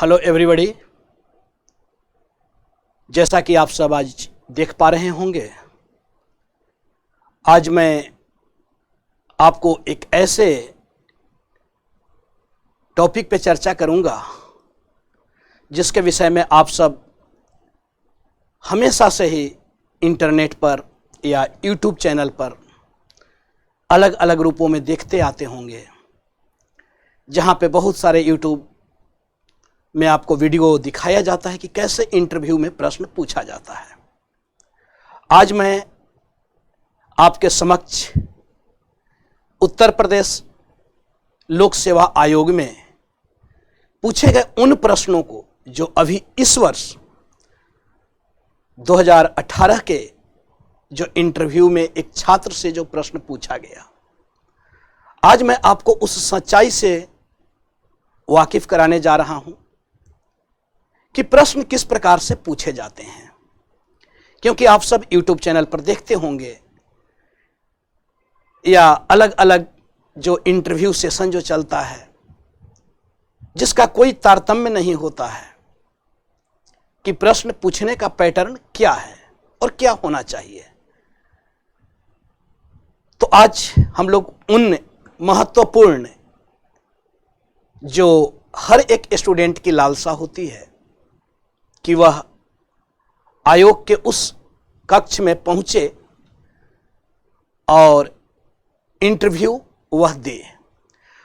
Hello everybody. जैसा कि आप सब आज देख पा रहे होंगे, आज मैं आपको एक ऐसे टॉपिक पे चर्चा करूंगा जिसके विषय में आप सब हमेशा से ही इंटरनेट पर या यूट्यूब चैनल पर अलग अलग रूपों में देखते आते होंगे, जहां पे बहुत सारे यूट्यूब में आपको वीडियो दिखाया जाता है कि कैसे इंटरव्यू में प्रश्न पूछा जाता है। आज मैं आपके समक्ष उत्तर प्रदेश लोक सेवा आयोग में पूछे गए उन प्रश्नों को जो अभी इस वर्ष 2018 के जो इंटरव्यू में एक छात्र से जो प्रश्न पूछा गया, आज मैं आपको उस सच्चाई से वाकिफ कराने जा रहा हूं कि प्रश्न किस प्रकार से पूछे जाते हैं। क्योंकि आप सब YouTube चैनल पर देखते होंगे या अलग अलग जो इंटरव्यू सेशन जो चलता है, जिसका कोई तारतम्य नहीं होता है कि प्रश्न पूछने का पैटर्न क्या है और क्या होना चाहिए। तो आज हम लोग उन महत्वपूर्ण जो हर एक स्टूडेंट की लालसा होती है कि वह आयोग के उस कक्ष में पहुंचे और इंटरव्यू वह दे।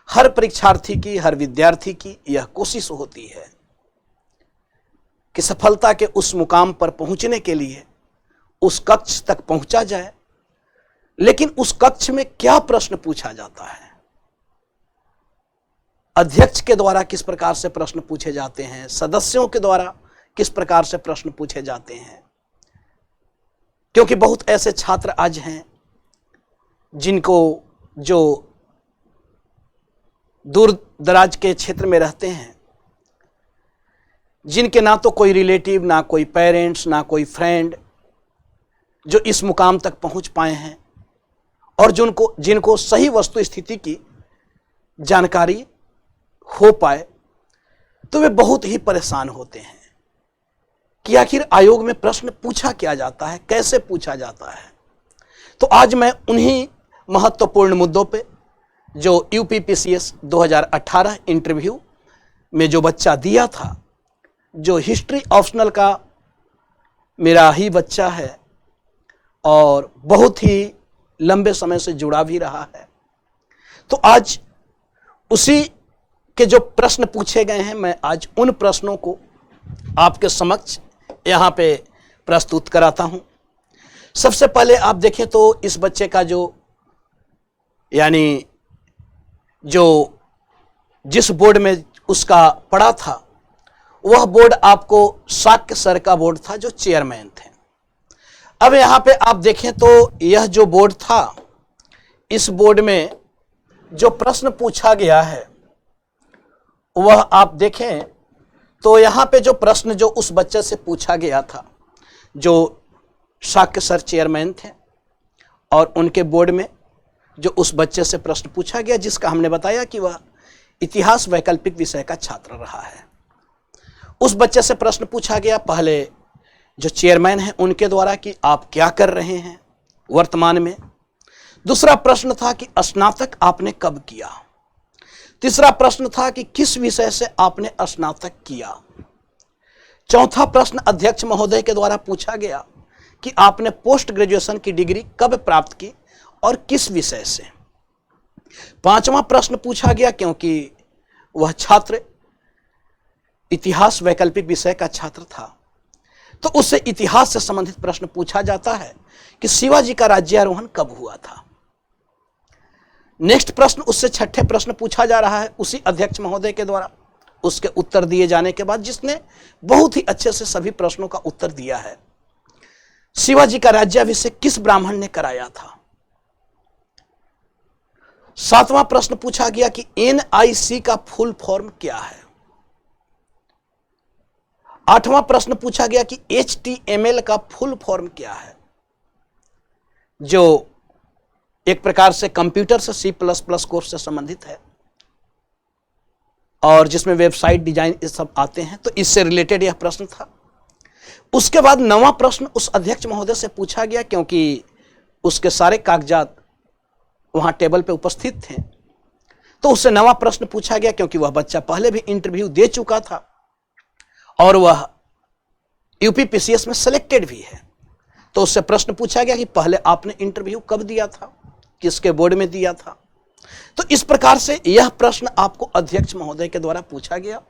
हर परीक्षार्थी की, हर विद्यार्थी की यह कोशिश होती है कि सफलता के उस मुकाम पर पहुंचने के लिए उस कक्ष तक पहुंचा जाए। लेकिन उस कक्ष में क्या प्रश्न पूछा जाता है, अध्यक्ष के द्वारा किस प्रकार से प्रश्न पूछे जाते हैं, सदस्यों के द्वारा किस प्रकार से प्रश्न पूछे जाते हैं। क्योंकि बहुत ऐसे छात्र आज हैं जिनको जो दूर दराज के क्षेत्र में रहते हैं, जिनके ना तो कोई रिलेटिव, ना कोई पेरेंट्स, ना कोई फ्रेंड जो इस मुकाम तक पहुंच पाए हैं, और जिनको सही वस्तु स्थिति की जानकारी हो पाए, तो वे बहुत ही परेशान होते हैं कि आखिर आयोग में प्रश्न पूछा क्या जाता है, कैसे पूछा जाता है। तो आज मैं उन्हीं महत्वपूर्ण मुद्दों पे जो यूपीपीसीएस 2018 इंटरव्यू में जो बच्चा दिया था, जो हिस्ट्री ऑप्शनल का मेरा ही बच्चा है और बहुत ही लंबे समय से जुड़ा भी रहा है, तो आज उसी के जो प्रश्न पूछे गए हैं, मैं आज उन प्रश्नों को आपके समक्ष यहाँ पे प्रस्तुत कराता हूँ। सबसे पहले आप देखें तो इस बच्चे का जो जिस बोर्ड में उसका पढ़ा था, वह बोर्ड आपको शाक्य सर का बोर्ड था, जो चेयरमैन थे। अब यहाँ पे आप देखें तो यह जो बोर्ड था, इस बोर्ड में जो प्रश्न पूछा गया है वह आप देखें तो यहाँ पे जो प्रश्न जो उस बच्चे से पूछा गया था, जो शाक्य सर चेयरमैन थे, और उनके बोर्ड में जो उस बच्चे से प्रश्न पूछा गया, जिसका हमने बताया कि वह इतिहास वैकल्पिक विषय का छात्र रहा है, उस बच्चे से प्रश्न पूछा गया पहले जो चेयरमैन हैं उनके द्वारा कि आप क्या कर रहे हैं वर्तमान में। दूसरा प्रश्न था कि स्नातक आपने कब किया। तीसरा प्रश्न था कि किस विषय से आपने स्नातक किया। चौथा प्रश्न अध्यक्ष महोदय के द्वारा पूछा गया कि आपने पोस्ट ग्रेजुएशन की डिग्री कब प्राप्त की और किस विषय से। पांचवा प्रश्न पूछा गया, क्योंकि वह छात्र इतिहास वैकल्पिक विषय का छात्र था, तो उससे इतिहास से संबंधित प्रश्न पूछा जाता है कि शिवाजी का राज्यारोहण कब हुआ था। नेक्स्ट प्रश्न उससे छठे प्रश्न पूछा जा रहा है उसी अध्यक्ष महोदय के द्वारा। उसके उत्तर दिए जाने के बाद, जिसने बहुत ही अच्छे से सभी प्रश्नों का उत्तर दिया है, शिवाजी का राज्याभिषेक किस ब्राह्मण ने कराया था। सातवां प्रश्न पूछा गया कि NIC का फुल फॉर्म क्या है। आठवां प्रश्न पूछा गया कि HTML का फुल फॉर्म क्या है, जो एक प्रकार से कंप्यूटर से C++ कोर्स से संबंधित है। और जिसमें वेबसाइट डिजाइन ये सब आते हैं, तो इससे रिलेटेड यह प्रश्न था। उसके बाद 9वां प्रश्न उस अध्यक्ष महोदय से पूछा गया, क्योंकि उसके सारे कागजात वहां टेबल पे उपस्थित थे, तो उससे 9वां प्रश्न पूछा गया, क्योंकि वह बच्चा पहले भी इंटरव्यू दे चुका था और वह यूपीपीसीएस में सिलेक्टेड भी है। तो उससे प्रश्न पूछा गया कि पहले आपने इंटरव्यू कब दिया था, किसके बोर्ड में दिया था। तो इस प्रकार से यह प्रश्न आपको अध्यक्ष महोदय के द्वारा पूछा गया,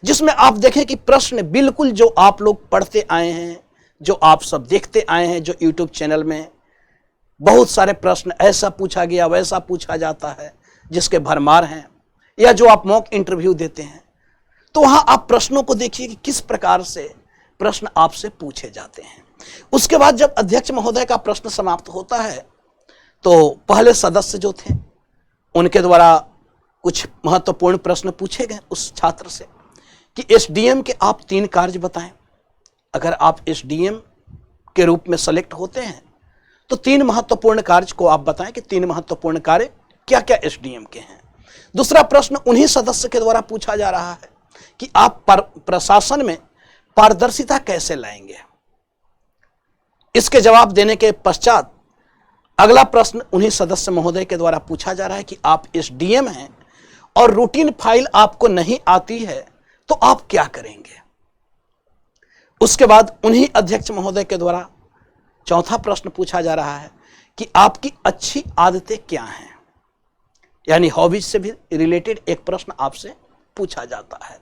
जिसमें आप देखें कि प्रश्न बिल्कुल जो आप लोग पढ़ते आए हैं, जो आप सब देखते आए हैं, जो यूट्यूब चैनल में बहुत सारे प्रश्न ऐसा पूछा गया वैसा पूछा जाता है जिसके भरमार हैं, या जो आप मॉक इंटरव्यू देते हैं, तो वहां आप प्रश्नों को देखिए कि किस प्रकार से प्रश्न आपसे पूछे जाते हैं। उसके बाद जब अध्यक्ष महोदय का प्रश्न समाप्त होता है, तो पहले सदस्य जो थे उनके द्वारा कुछ महत्वपूर्ण प्रश्न पूछे गए उस छात्र से कि एसडीएम के आप 3 कार्य बताएं। अगर आप एसडीएम के रूप में सेलेक्ट होते हैं तो 3 महत्वपूर्ण कार्य को आप बताएं कि 3 महत्वपूर्ण कार्य क्या क्या एसडीएम के हैं। दूसरा प्रश्न उन्हीं सदस्य के द्वारा पूछा जा रहा है कि आप प्रशासन में पारदर्शिता कैसे लाएंगे। इसके जवाब देने के पश्चात अगला प्रश्न उन्हीं सदस्य महोदय के द्वारा पूछा जा रहा है कि आप एसडीएम हैं और रूटीन फाइल आपको नहीं आती है तो आप क्या करेंगे। उसके बाद उन्हीं अध्यक्ष महोदय के द्वारा चौथा प्रश्न पूछा जा रहा है कि आपकी अच्छी आदतें क्या हैं, यानी हॉबीज से भी रिलेटेड एक प्रश्न आपसे पूछा जाता है।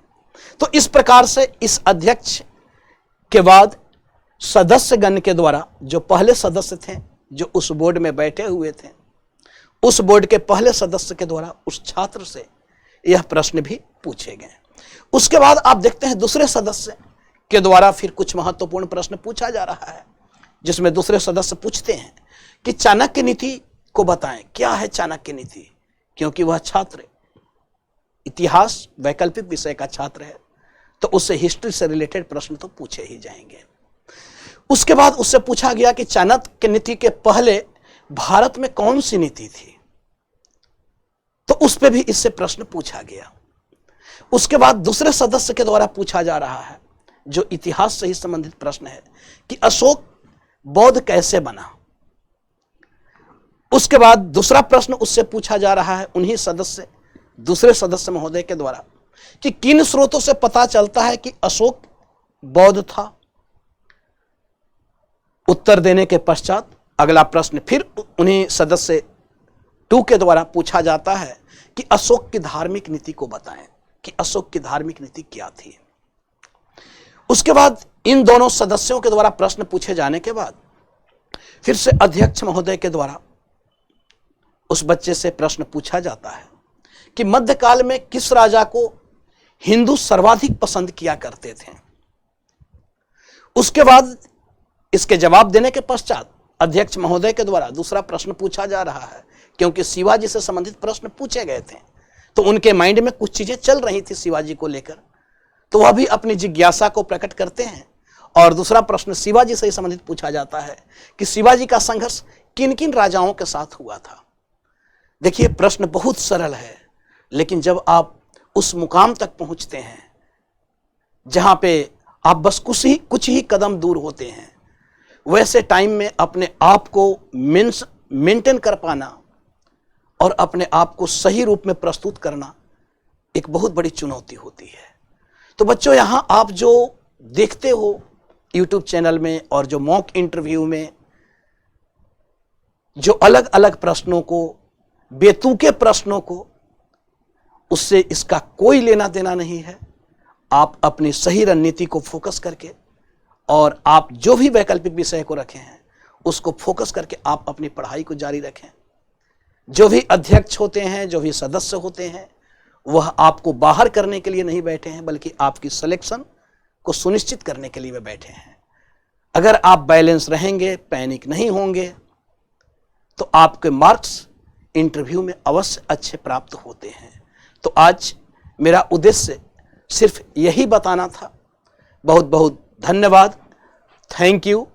तो इस प्रकार से इस अध्यक्ष के बाद सदस्यगण के द्वारा, जो पहले सदस्य थे जो उस बोर्ड में बैठे हुए थे, उस बोर्ड के पहले सदस्य के द्वारा उस छात्र से यह प्रश्न भी पूछे गए। उसके बाद आप देखते हैं दूसरे सदस्य के द्वारा फिर कुछ महत्वपूर्ण प्रश्न पूछा जा रहा है, जिसमें दूसरे सदस्य पूछते हैं कि चाणक्य नीति को बताएं, क्या है चाणक्य नीति, क्योंकि वह छात्र इतिहास वैकल्पिक विषय का छात्र है, तो उससे हिस्ट्री से रिलेटेड प्रश्न तो पूछे ही जाएंगे। उसके बाद उससे पूछा गया कि चाणक्य नीति के पहले भारत में कौन सी नीति थी, तो उस पे भी इससे प्रश्न पूछा गया। उसके बाद दूसरे सदस्य के द्वारा पूछा जा रहा है, जो इतिहास से ही संबंधित प्रश्न है, कि अशोक बौद्ध कैसे बना। उसके बाद दूसरा प्रश्न उससे पूछा जा रहा है उन्हीं सदस्य दूसरे सदस्य महोदय के द्वारा कि किन स्रोतों से पता चलता है कि अशोक बौद्ध था। उत्तर देने के पश्चात अगला प्रश्न फिर उन्हीं सदस्य 2 के द्वारा पूछा जाता है कि अशोक की धार्मिक नीति को बताएं कि अशोक की धार्मिक नीति क्या थी। उसके बाद इन दोनों सदस्यों के द्वारा प्रश्न पूछे जाने के बाद फिर से अध्यक्ष महोदय के द्वारा उस बच्चे से प्रश्न पूछा जाता है कि मध्यकाल में किस राजा को हिंदू सर्वाधिक पसंद किया करते थे। उसके बाद इसके जवाब देने के पश्चात अध्यक्ष महोदय के द्वारा दूसरा प्रश्न पूछा जा रहा है, क्योंकि शिवाजी से संबंधित प्रश्न पूछे गए थे, तो उनके माइंड में कुछ चीजें चल रही थी शिवाजी को लेकर, तो वह भी अपनी जिज्ञासा को प्रकट करते हैं। और दूसरा प्रश्न शिवाजी से संबंधित पूछा जाता है कि शिवाजी का संघर्ष किन किन राजाओं के साथ हुआ था। देखिए, प्रश्न बहुत सरल है, लेकिन जब आप उस मुकाम तक पहुंचते हैं जहां पे आप बस कुछ ही कदम दूर होते हैं, वैसे टाइम में अपने आप को मेंटेन कर पाना और अपने आप को सही रूप में प्रस्तुत करना एक बहुत बड़ी चुनौती होती है। तो बच्चों, यहां आप जो देखते हो YouTube चैनल में और जो मॉक इंटरव्यू में जो अलग अलग प्रश्नों को, बेतुके प्रश्नों को, उससे इसका कोई लेना देना नहीं है। आप अपनी सही रणनीति को फोकस करके और आप जो भी वैकल्पिक विषय को रखे हैं उसको फोकस करके आप अपनी पढ़ाई को जारी रखें। जो भी अध्यक्ष होते हैं, जो भी सदस्य होते हैं, वह आपको बाहर करने के लिए नहीं बैठे हैं, बल्कि आपकी सिलेक्शन को सुनिश्चित करने के लिए वे बैठे हैं। अगर आप बैलेंस रहेंगे, पैनिक नहीं होंगे, तो आपके मार्क्स इंटरव्यू में अवश्य अच्छे प्राप्त होते हैं। तो आज मेरा उद्देश्य सिर्फ यही बताना था। बहुत बहुत धन्यवाद। Thank you.